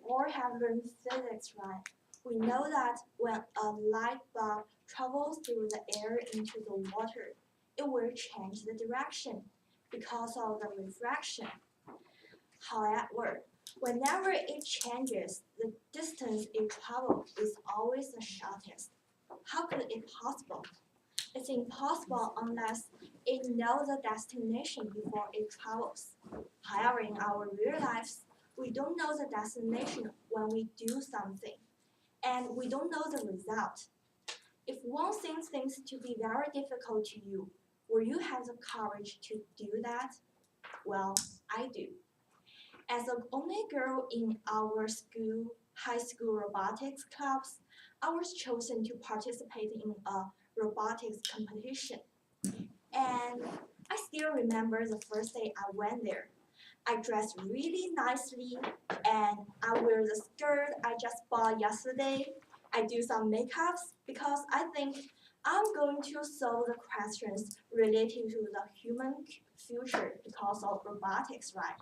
all have learned physics, right? We know that when a light bulb travels through the air into the water, it will change the direction because of the refraction. However, whenever it changes, the distance it travels is always the shortest. How could it possible? It's impossible unless it knows the destination before it travels. However, in our real lives, we don't know the destination when we do something, and we don't know the result. If one thing seems to be very difficult to you, will you have the courage to do that? Well, I do. As the only girl in our school, high school robotics clubs, I was chosen to participate in a robotics competition. And I still remember the first day I went there. I dressed really nicely and I wear the skirt I just bought yesterday. I do some makeups because I think I'm going to solve the questions related to the human future because of robotics, right?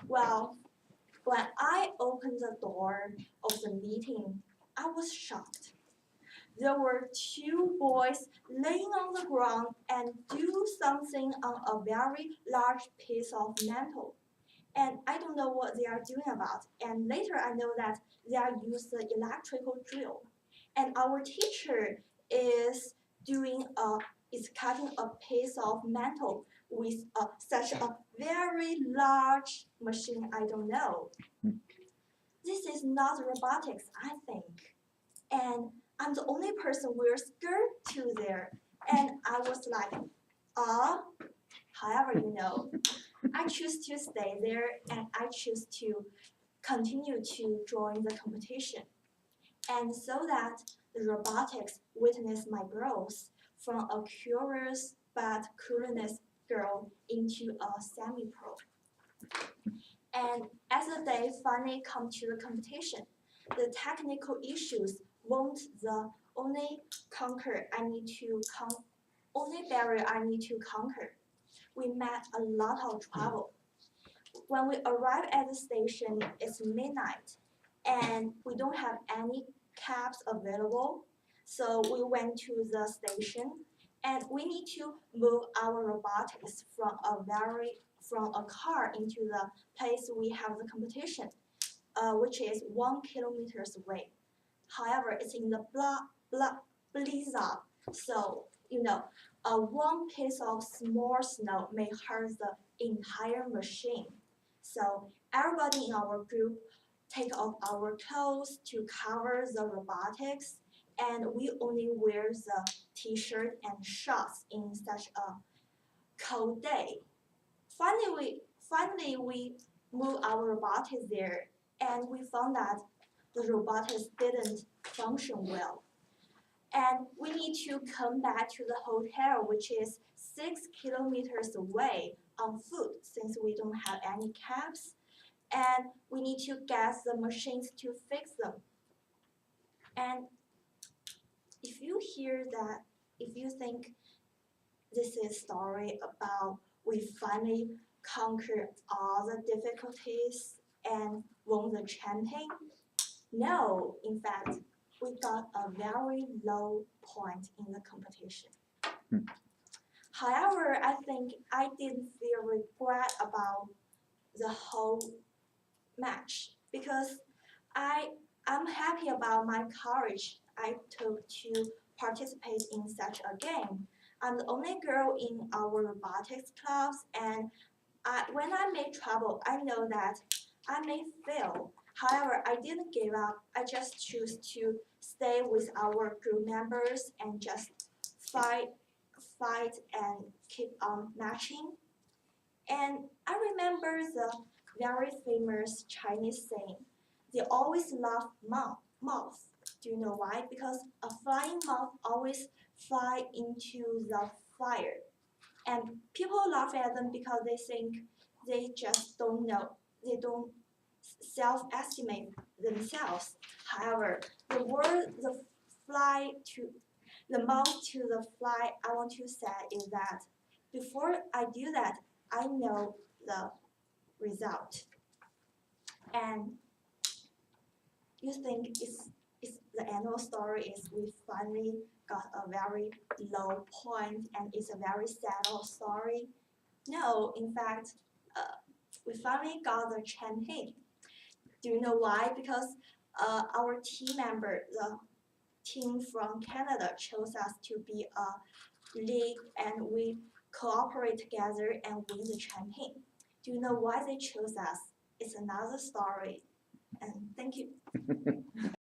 Well, when I opened the door of the meeting, I was shocked. There were two boys laying on the ground and do something on a very large piece of metal. And I don't know what they are doing about. And later I know that they are using the electrical drill. And our teacher is doing a is cutting a piece of metal with such a very large machine. I don't know. This is not robotics, I think. And I'm the only person wearing skirt to there. And I was like, ah. However, I choose to stay there and I choose to continue to join the competition. And so that the robotics witnessed my growth from a curious but clueless girl into a semi-pro. And as the day finally come to the competition, the technical issues won't the only conquer I need to only barrier I need to conquer. We met a lot of trouble. When we arrive at the station, it's midnight, and we don't have any cabs available. So we went to the station, and we need to move our robotics from a car into the place we have the competition, which is 1 kilometer away. However, it's in the blizzard, so one piece of small snow may hurt the entire machine. So everybody in our group take off our clothes to cover the robotics, and we only wear the t-shirt and shorts in such a cold day. Finally we moved our robotics there, and we found that the robotics didn't function well. And we need to come back to the hotel, which is 6 kilometers away on foot since we don't have any cabs. And we need to get the machines to fix them. And if you hear that, if you think this is a story about we finally conquered all the difficulties and won the champion, no, in fact, we got a very low point in the competition. However, I think I didn't feel regret about the whole match because I'm happy about my courage I took to participate in such a game. I'm the only girl in our robotics clubs, and when I made trouble, I know that I may fail. However, I didn't give up. I just choose to stay with our group members and just fight, fight, and keep on matching. And I remember the very famous Chinese saying, they always love moth. Do you know why? Because a flying moth always fly into the fire. And people laugh at them because they think they just don't know. They don't self-estimate themselves. However, the word the moth to the fly I want to say is that before I do that, I know the result. And You think it's the annual story is we finally got a very low point and it's a very sad story? No, in fact, we finally got the Chen hit. Do you know why? Because our team member, the team from Canada, chose us to be a league and we cooperate together and win the champion. Do you know why they chose us? It's another story. And thank you.